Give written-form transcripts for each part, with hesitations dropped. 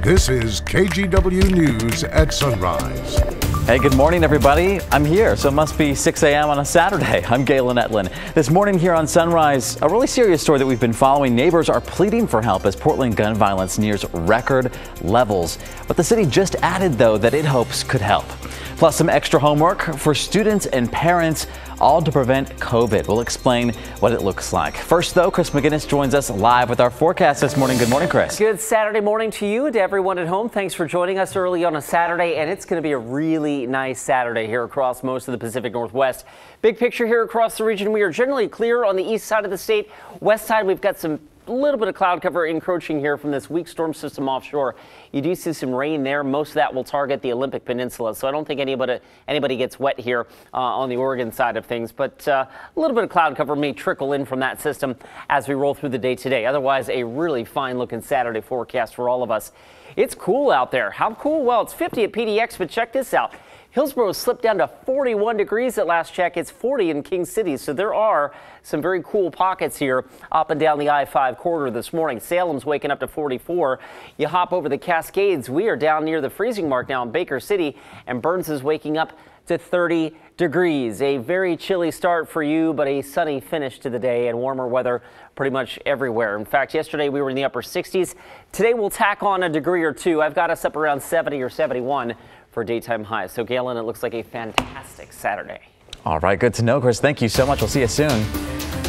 This is KGW News at Sunrise. Hey, good morning, everybody. I'm here, so it must be 6 a.m. on a Saturday. I'm Galen Etlin. This morning here on Sunrise, a really serious story that we've been following. Neighbors are pleading for help as Portland gun violence nears record levels. But the city just added, though, that it hopes could help. Plus, some extra homework for students and parents, all to prevent COVID. We'll explain what it looks like. First, though, Chris McGinnis joins us live with our forecast this morning. Good morning, Chris. Good Saturday morning to you and to everyone at home. Thanks for joining us early on a Saturday, and it's going to be a really nice Saturday here across most of the Pacific Northwest. Big picture here across the region. We are generally clear on the east side of the state. West side, we've got a little bit of cloud cover encroaching here from this weak storm system offshore. You do see some rain there. Most of that will target the Olympic Peninsula, so I don't think anybody gets wet here on the Oregon side of things. But a little bit of cloud cover may trickle in from that system as we roll through the day today. Otherwise, a really fine-looking Saturday forecast for all of us. It's cool out there. How cool? Well, it's 50 at PDX, but check this out. Hillsborough slipped down to 41 degrees at last check. It's 40 in King City, so there are some very cool pockets here up and down the I-5 corridor this morning. Salem's waking up to 44. You hop over the Cascades. We are down near the freezing mark now in Baker City, and Burns is waking up to 30 degrees. A very chilly start for you, but a sunny finish to the day and warmer weather pretty much everywhere. In fact, yesterday we were in the upper 60s. Today we'll tack on a degree or two. I've got us up around 70 or 71 for daytime highs. So, Galen, it looks like a fantastic Saturday. All right, good to know, Chris. Thank you so much. We'll see you soon.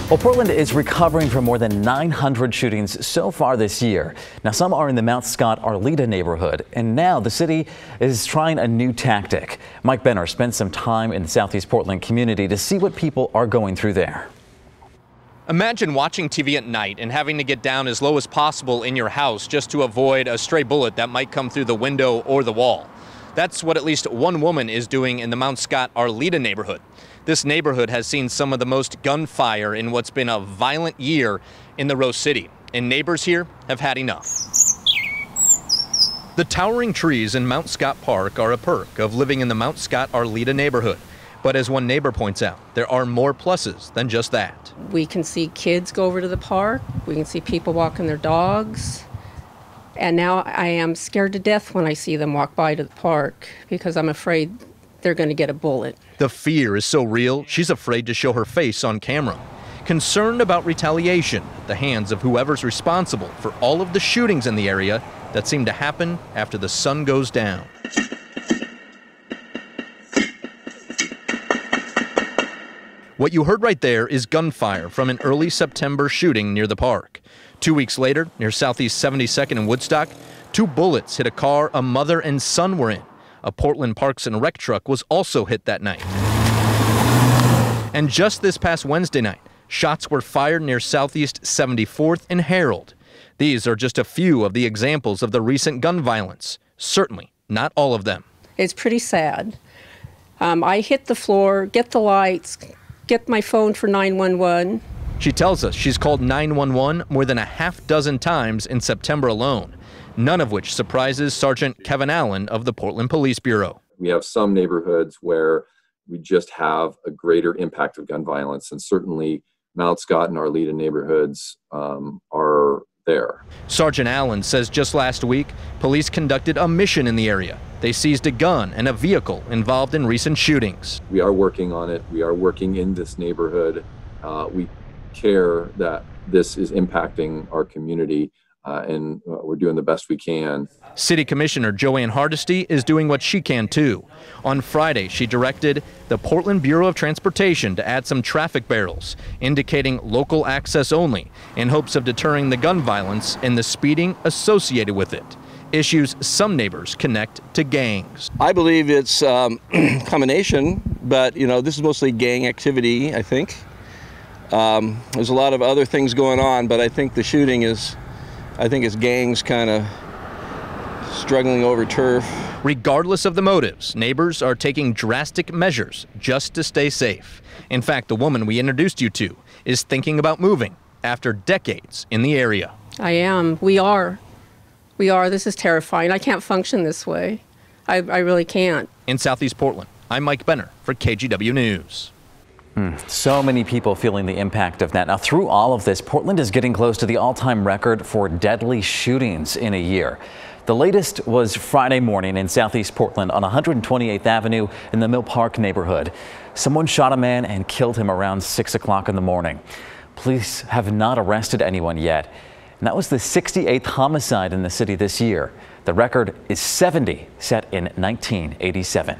Well, Portland is recovering from more than 900 shootings so far this year. Now, some are in the Mount Scott Arleta neighborhood, and now the city is trying a new tactic. Mike Benner spent some time in the Southeast Portland community to see what people are going through there. Imagine watching TV at night and having to get down as low as possible in your house just to avoid a stray bullet that might come through the window or the wall. That's what at least one woman is doing in the Mount Scott Arleta neighborhood. This neighborhood has seen some of the most gunfire in what's been a violent year in the Rose City, and neighbors here have had enough. The towering trees in Mount Scott Park are a perk of living in the Mount Scott Arleta neighborhood. But as one neighbor points out, there are more pluses than just that. We can see kids go over to the park. We can see people walking their dogs. And now I am scared to death when I see them walk by to the park because I'm afraid they're going to get a bullet. The fear is so real, she's afraid to show her face on camera. Concerned about retaliation at the hands of whoever's responsible for all of the shootings in the area that seem to happen after the sun goes down. What you heard right there is gunfire from an early September shooting near the park. 2 weeks later, near Southeast 72nd and Woodstock, 2 bullets hit a car a mother and son were in. A Portland Parks and Rec truck was also hit that night. And just this past Wednesday night, shots were fired near Southeast 74th and Herald. These are just a few of the examples of the recent gun violence. Certainly not all of them. It's pretty sad. I hit the floor, get the lights, get my phone for 911. She tells us she's called 911 more than a half dozen times in September alone, none of which surprises Sergeant Kevin Allen of the Portland Police Bureau. We have some neighborhoods where we just have a greater impact of gun violence, and certainly Mount Scott and Arleta neighborhoods are there. Sergeant Allen says just last week, police conducted a mission in the area. They seized a gun and a vehicle involved in recent shootings. We are working on it. We are working in this neighborhood. We care that this is impacting our community, and we're doing the best we can. City Commissioner Joanne Hardesty is doing what she can too. On Friday, she directed the Portland Bureau of Transportation to add some traffic barrels, indicating local access only, in hopes of deterring the gun violence and the speeding associated with it. Issues some neighbors connect to gangs. I believe it's a combination, but this is mostly gang activity, I think. There's a lot of other things going on, but I think the shooting is, it's gangs kind of struggling over turf. Regardless of the motives, neighbors are taking drastic measures just to stay safe. In fact, the woman we introduced you to is thinking about moving after decades in the area. I am. We are. This is terrifying. I can't function this way. I really can't. In Southeast Portland, I'm Mike Benner for KGW News. So many people feeling the impact of that. Now, through all of this, Portland is getting close to the all-time record for deadly shootings in a year. The latest was Friday morning in southeast Portland on 128th Avenue in the Mill Park neighborhood. Someone shot a man and killed him around 6 o'clock in the morning. Police have not arrested anyone yet. And that was the 68th homicide in the city this year. The record is 70, set in 1987.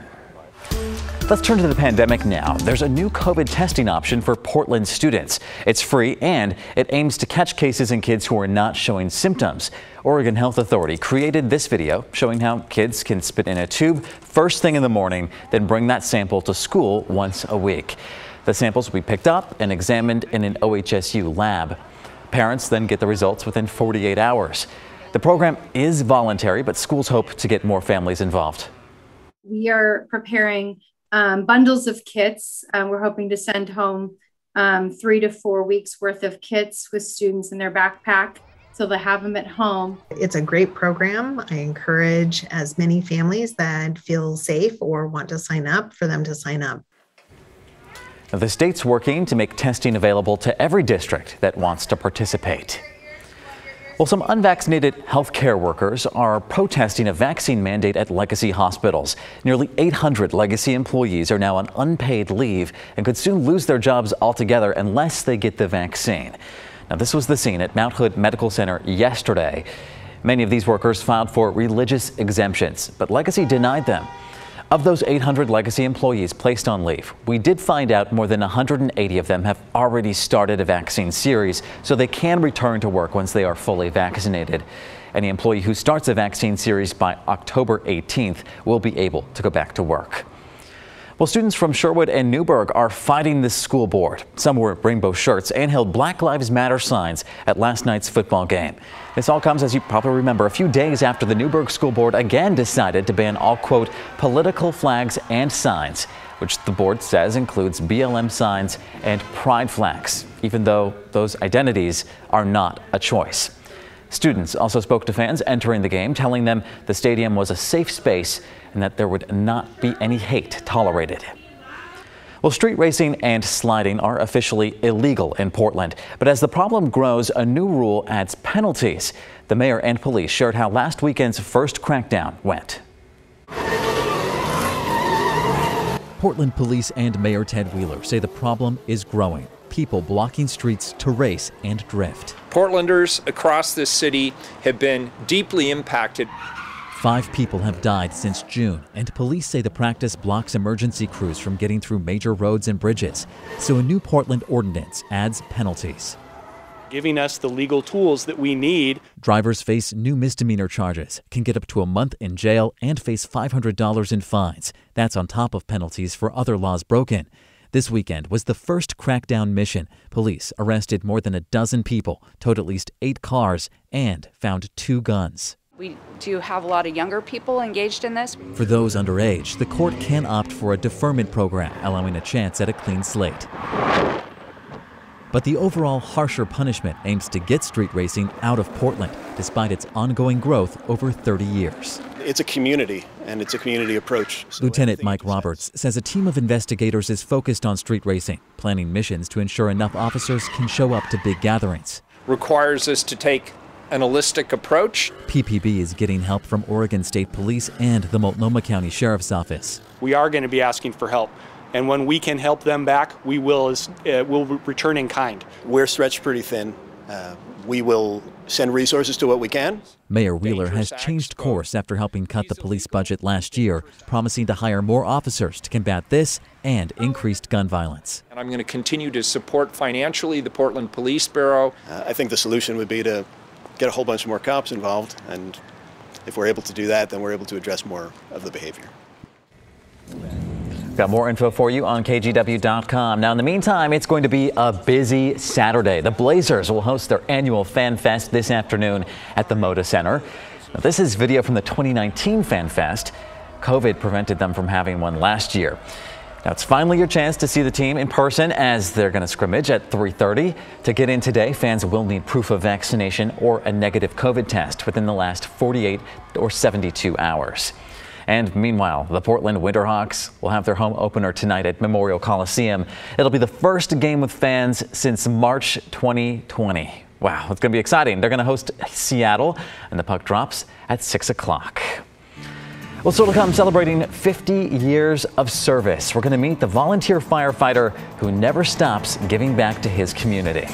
Let's turn to the pandemic now. There's a new COVID testing option for Portland students. It's free and it aims to catch cases in kids who are not showing symptoms. Oregon Health Authority created this video showing how kids can spit in a tube first thing in the morning, then bring that sample to school once a week. The samples will be picked up and examined in an OHSU lab. Parents then get the results within 48 hours. The program is voluntary, but schools hope to get more families involved. We are preparing bundles of kits. We're hoping to send home 3 to 4 weeks worth of kits with students in their backpack so they have them at home. It's a great program. I encourage as many families that feel safe or want to sign up for them to sign up. Now, the state's working to make testing available to every district that wants to participate. Well, some unvaccinated healthcare workers are protesting a vaccine mandate at legacy hospitals. Nearly 800 legacy employees are now on unpaid leave and could soon lose their jobs altogether unless they get the vaccine. Now, this was the scene at Mount Hood Medical Center yesterday. Many of these workers filed for religious exemptions, but Legacy denied them. Of those 800 Legacy employees placed on leave, we did find out more than 180 of them have already started a vaccine series, so they can return to work once they are fully vaccinated. Any employee who starts a vaccine series by October 18th will be able to go back to work. Well, students from Sherwood and Newburgh are fighting the school board. Some wore rainbow shirts and held Black Lives Matter signs at last night's football game. This all comes, as you probably remember, a few days after the Newburgh School Board again decided to ban all, quote, political flags and signs, which the board says includes BLM signs and pride flags, even though those identities are not a choice. Students also spoke to fans entering the game, telling them the stadium was a safe space and that there would not be any hate tolerated. Well, street racing and sliding are officially illegal in Portland, but as the problem grows, a new rule adds penalties. The mayor and police shared how last weekend's first crackdown went. Portland police and Mayor Ted Wheeler say the problem is growing. People blocking streets to race and drift. Portlanders across this city have been deeply impacted. 5 people have died since June, and police say the practice blocks emergency crews from getting through major roads and bridges. So a new Portland ordinance adds penalties, giving us the legal tools that we need. Drivers face new misdemeanor charges, can get up to a month in jail, and face $500 in fines. That's on top of penalties for other laws broken. This weekend was the first crackdown mission. Police arrested more than a dozen people, towed at least 8 cars, and found 2 guns. We do have a lot of younger people engaged in this. For those underage, the court can opt for a deferment program, allowing a chance at a clean slate. But the overall harsher punishment aims to get street racing out of Portland, despite its ongoing growth over 30 years. It's a community, and it's a community approach. Lieutenant Mike Roberts says a team of investigators is focused on street racing, planning missions to ensure enough officers can show up to big gatherings. Requires us to take an holistic approach. PPB is getting help from Oregon State Police and the Multnomah County Sheriff's Office. We are going to be asking for help, and when we can help them back, we will we'll return in kind. We're stretched pretty thin. We will send resources to what we can. Mayor Wheeler has changed course after helping cut the police budget last year, promising to hire more officers to combat this and increased gun violence. And I'm going to continue to support financially the Portland Police Bureau. I think the solution would be to get a whole bunch more cops involved, and if we're able to do that, then we're able to address more of the behavior. Got more info for you on KGW.com. Now, in the meantime, it's going to be a busy Saturday. The Blazers will host their annual Fan Fest this afternoon at the Moda Center. Now, this is video from the 2019 Fan Fest. COVID prevented them from having one last year. Now, it's finally your chance to see the team in person as they're going to scrimmage at 3:30. To get in today, fans will need proof of vaccination or a negative COVID test within the last 48 or 72 hours. And meanwhile, the Portland Winterhawks will have their home opener tonight at Memorial Coliseum. It'll be the first game with fans since March 2020. Wow, it's going to be exciting. They're going to host Seattle, and the puck drops at 6 o'clock. Well, still to come, celebrating 50 years of service. We're going to meet the volunteer firefighter who never stops giving back to his community.